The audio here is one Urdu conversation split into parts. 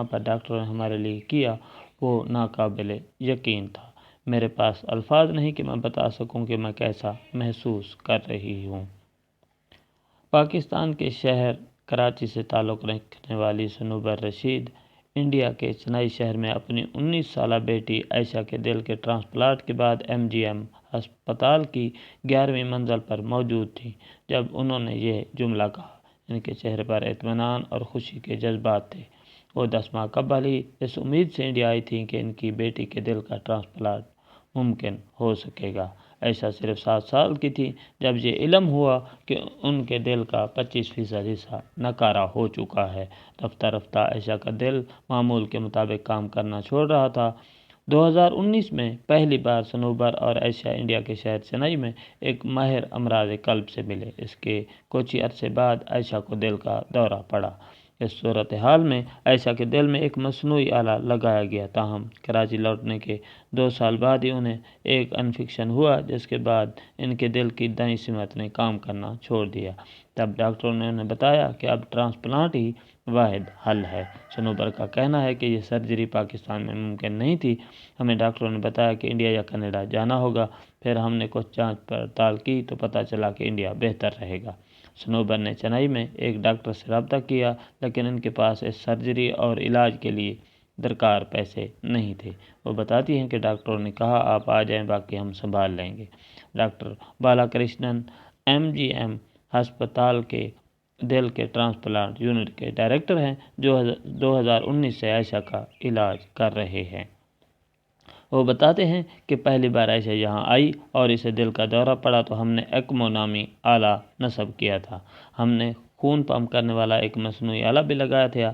پر ڈاکٹروں نے ہمارے لیے کیا وہ ناقابل یقین تھا۔ میرے پاس الفاظ نہیں کہ میں بتا سکوں کہ میں کیسا محسوس کر رہی ہوں۔ پاکستان کے شہر کراچی سے تعلق رکھنے والی صنوبر رشید انڈیا کے چنئی شہر میں اپنی 19 سالہ بیٹی عائشہ کے دل کے ٹرانسپلانٹ کے بعد MGM ہسپتال کی 11ویں منزل پر موجود تھیں جب انہوں نے یہ جملہ کہا۔ ان کے چہرے پر اطمینان اور خوشی کے جذبات تھے۔ وہ 10 ماہ قبل ہی اس امید سے انڈیا آئی تھیں کہ ان کی بیٹی کے دل کا ٹرانسپلانٹ ممکن ہو سکے گا۔ عائشہ صرف 7 سال کی تھی جب یہ علم ہوا کہ ان کے دل کا 25% حصہ ناکارہ ہو چکا ہے۔ رفتہ رفتہ عائشہ کا دل معمول کے مطابق کام کرنا چھوڑ رہا تھا۔ 2019 میں پہلی بار صنوبر اور عائشہ انڈیا کے شہر چنئی میں ایک ماہر امراض قلب سے ملے۔ اس کے کچھ عرصے بعد عائشہ کو دل کا دورہ پڑا۔ اس صورتحال میں عائشہ کے دل میں ایک مصنوعی آلہ لگایا گیا، تاہم کراچی لوٹنے کے 2 سال بعد ہی انہیں ایک انفیکشن ہوا جس کے بعد ان کے دل کی دائیں سمت نے کام کرنا چھوڑ دیا۔ تب ڈاکٹروں نے انہیں بتایا کہ اب ٹرانسپلانٹ ہی واحد حل ہے۔ صنوبر کا کہنا ہے کہ یہ سرجری پاکستان میں ممکن نہیں تھی۔ ہمیں ڈاکٹروں نے بتایا کہ انڈیا یا کینیڈا جانا ہوگا، پھر ہم نے کچھ جانچ پڑتال کی تو پتہ چلا کہ انڈیا بہتر رہے گا۔ صنوبر نے چنئی میں ایک ڈاکٹر سے رابطہ کیا لیکن ان کے پاس اس سرجری اور علاج کے لیے درکار پیسے نہیں تھے۔ وہ بتاتی ہیں کہ ڈاکٹروں نے کہا آپ آ جائیں، باقی ہم سنبھال لیں گے۔ ڈاکٹر بالا کرشنن MGM ہسپتال کے دل کے ٹرانسپلانٹ یونٹ کے ڈائریکٹر ہیں جو 2019 سے عائشہ کا علاج کر رہے ہیں۔ وہ بتاتے ہیں کہ پہلی بار عائشہ یہاں آئی اور اسے دل کا دورہ پڑا تو ہم نے ایکمو نامی آلہ نصب کیا تھا۔ ہم نے خون پمپ کرنے والا ایک مصنوعی آلہ بھی لگایا تھا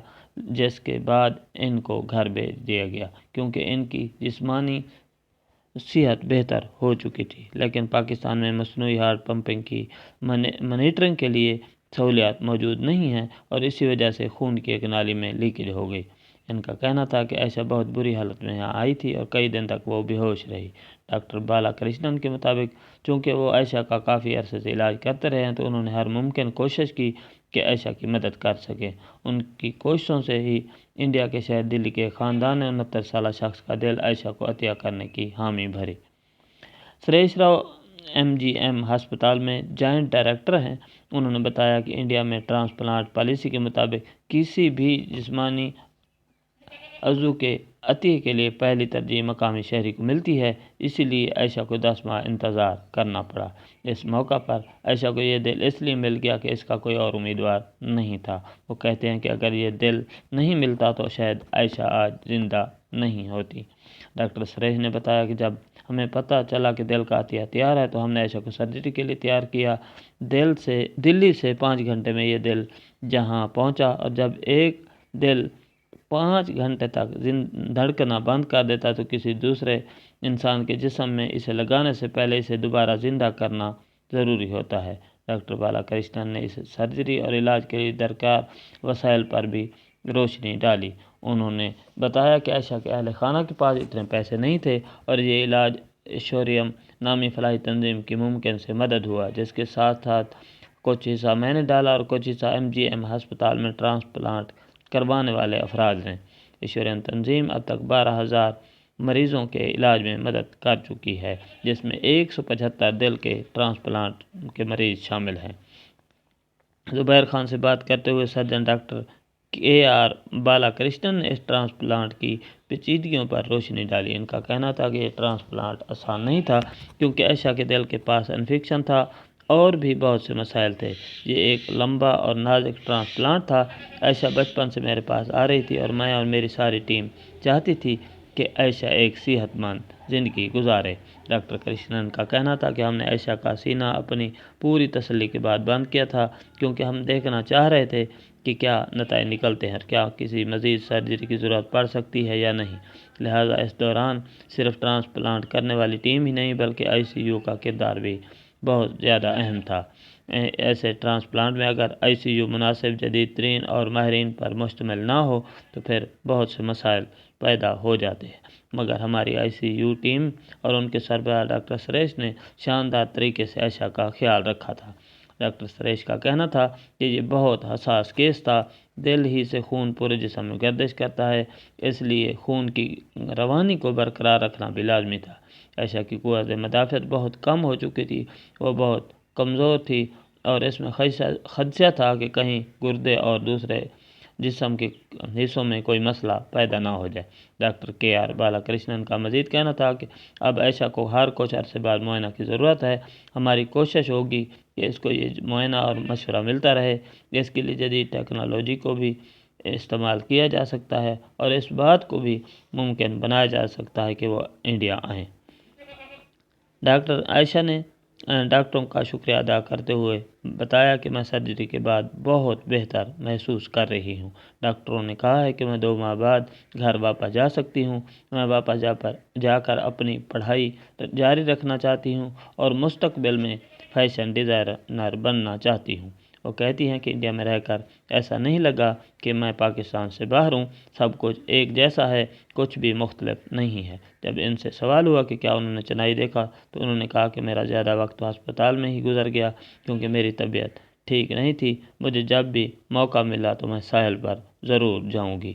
جس کے بعد ان کو گھر بھیج دیا گیا کیونکہ ان کی جسمانی صحت بہتر ہو چکی تھی، لیکن پاکستان میں مصنوعی ہارٹ پمپنگ کی مانیٹرنگ کے لیے سہولیات موجود نہیں ہیں اور اسی وجہ سے خون کی ایک نالی میں لیکیج ہو گئی۔ ان کا کہنا تھا کہ عائشہ بہت بری حالت میں یہاں آئی تھی اور کئی دن تک وہ بے ہوش رہی۔ ڈاکٹر بالا کرشنن کے مطابق چونکہ وہ عائشہ کا کافی عرصے سے علاج کرتے رہے ہیں تو انہوں نے ہر ممکن کوشش کی کہ عائشہ کی مدد کر سکیں۔ ان کی کوششوں سے ہی انڈیا کے شہر دلی کے خاندان نے 69 سالہ شخص کا دل عائشہ کو عطیہ کرنے کی حامی بھری۔ سریش راؤ MGM ہسپتال میں جوائنٹ ڈائریکٹر ہیں۔ انہوں نے بتایا کہ انڈیا میں ٹرانسپلانٹ پالیسی کے مطابق کسی بھی جسمانی عضو کے عطیے کے لیے پہلی ترجیح مقامی شہری کو ملتی ہے، اسی لیے عائشہ کو 10 ماہ انتظار کرنا پڑا۔ اس موقع پر عائشہ کو یہ دل اس لیے مل گیا کہ اس کا کوئی اور امیدوار نہیں تھا۔ وہ کہتے ہیں کہ اگر یہ دل نہیں ملتا تو شاید عائشہ آج زندہ نہیں ہوتی۔ ڈاکٹر سریش نے بتایا کہ جب ہمیں پتہ چلا کہ دل کا عطیہ تیار ہے تو ہم نے عائشہ کو سرجری کے لیے تیار کیا۔ دلی سے 5 گھنٹے میں یہ دل جہاں پہنچا اور جب ایک دل 5 گھنٹے تک دھڑکنا بند کر دیتا تو کسی دوسرے انسان کے جسم میں اسے لگانے سے پہلے اسے دوبارہ زندہ کرنا ضروری ہوتا ہے۔ ڈاکٹر بالا کرشنن نے اس سرجری اور علاج کے لیے درکار وسائل پر بھی روشنی ڈالی۔ انہوں نے بتایا کہ عائشہ کے اہل خانہ کے پاس اتنے پیسے نہیں تھے اور یہ علاج ایشوریم نامی فلاحی تنظیم کی ممکن سے مدد ہوا جس کے ساتھ ساتھ کچھ حصہ میں نے ڈالا اور کچھ حصہ MGM ہسپتال میں ٹرانسپلانٹ کروانے والے افراد نے۔ ایشوریم تنظیم اب تک 12,000 مریضوں کے علاج میں مدد کر چکی ہے جس میں 175 دل کے ٹرانسپلانٹ کے مریض شامل ہیں۔ زبیر خان سے بات کرتے ہوئے سرجن ڈاکٹر KR بالا کرشنن نے اس ٹرانسپلانٹ کی پیچیدگیوں پر روشنی ڈالی۔ ان کا کہنا تھا کہ یہ ٹرانسپلانٹ آسان نہیں تھا کیونکہ عائشہ کے دل کے پاس انفیکشن تھا اور بھی بہت سے مسائل تھے۔ یہ ایک لمبا اور نازک ٹرانسپلانٹ تھا۔ عائشہ بچپن سے میرے پاس آ رہی تھی اور میں اور میری ساری ٹیم چاہتی تھی کہ عائشہ ایک صحت مند زندگی گزارے۔ ڈاکٹر کرشنن کا کہنا تھا کہ ہم نے عائشہ کا سینہ اپنی پوری تسلی کے بعد بند کیا تھا کیونکہ ہم دیکھنا چاہ رہے تھے کہ کیا نتائج نکلتے ہیں اور کیا کسی مزید سرجری کی ضرورت پڑ سکتی ہے یا نہیں۔ لہٰذا اس دوران صرف ٹرانسپلانٹ کرنے والی ٹیم ہی نہیں بلکہ ICU کا کردار بھی بہت زیادہ اہم تھا۔ ایسے ٹرانسپلانٹ میں اگر ICU مناسب، جدید ترین اور ماہرین پر مشتمل نہ ہو تو پھر بہت سے مسائل پیدا ہو جاتے ہیں، مگر ہماری ICU ٹیم اور ان کے سربراہ ڈاکٹر سریش نے شاندار طریقے سے عائشہ کا خیال رکھا تھا۔ ڈاکٹر سریش کا کہنا تھا کہ یہ بہت حساس کیس تھا دل ہی سے خون پورے جسم میں گردش کرتا ہے، اس لیے خون کی روانی کو برقرار رکھنا بھی لازمی تھا۔ عائشہ کی قوت مدافعت بہت کم ہو چکی تھی، وہ بہت کمزور تھی اور اس میں خدشہ تھا کہ کہیں گردے اور دوسرے جسم کے حصوں میں کوئی مسئلہ پیدا نہ ہو جائے۔ ڈاکٹر کے آر بالا کرشنن کا مزید کہنا تھا کہ اب عائشہ کو ہر کچھ عرصے بعد معائنہ کی ضرورت ہے۔ ہماری کوشش ہوگی کہ اس کو یہ معائنہ اور مشورہ ملتا رہے۔ اس کے لیے جدید ٹیکنالوجی کو بھی استعمال کیا جا سکتا ہے اور اس بات کو بھی ممکن بنایا جا سکتا ہے کہ وہ انڈیا آئیں۔ ڈاکٹر عائشہ نے ڈاکٹروں کا شکریہ ادا کرتے ہوئے بتایا کہ میں سرجری کے بعد بہت بہتر محسوس کر رہی ہوں۔ ڈاکٹروں نے کہا ہے کہ میں 2 ماہ بعد گھر واپس جا سکتی ہوں۔ میں واپس جا کر اپنی پڑھائی جاری رکھنا چاہتی ہوں اور مستقبل میں فیشن ڈیزائنر بننا چاہتی ہوں۔ وہ کہتی ہیں کہ انڈیا میں رہ کر ایسا نہیں لگا کہ میں پاکستان سے باہر ہوں، سب کچھ ایک جیسا ہے، کچھ بھی مختلف نہیں ہے۔ جب ان سے سوال ہوا کہ کیا انہوں نے چنئی دیکھا تو انہوں نے کہا کہ میرا زیادہ وقت تو ہسپتال میں ہی گزر گیا کیونکہ میری طبیعت ٹھیک نہیں تھی۔ مجھے جب بھی موقع ملا تو میں ساحل پر ضرور جاؤں گی۔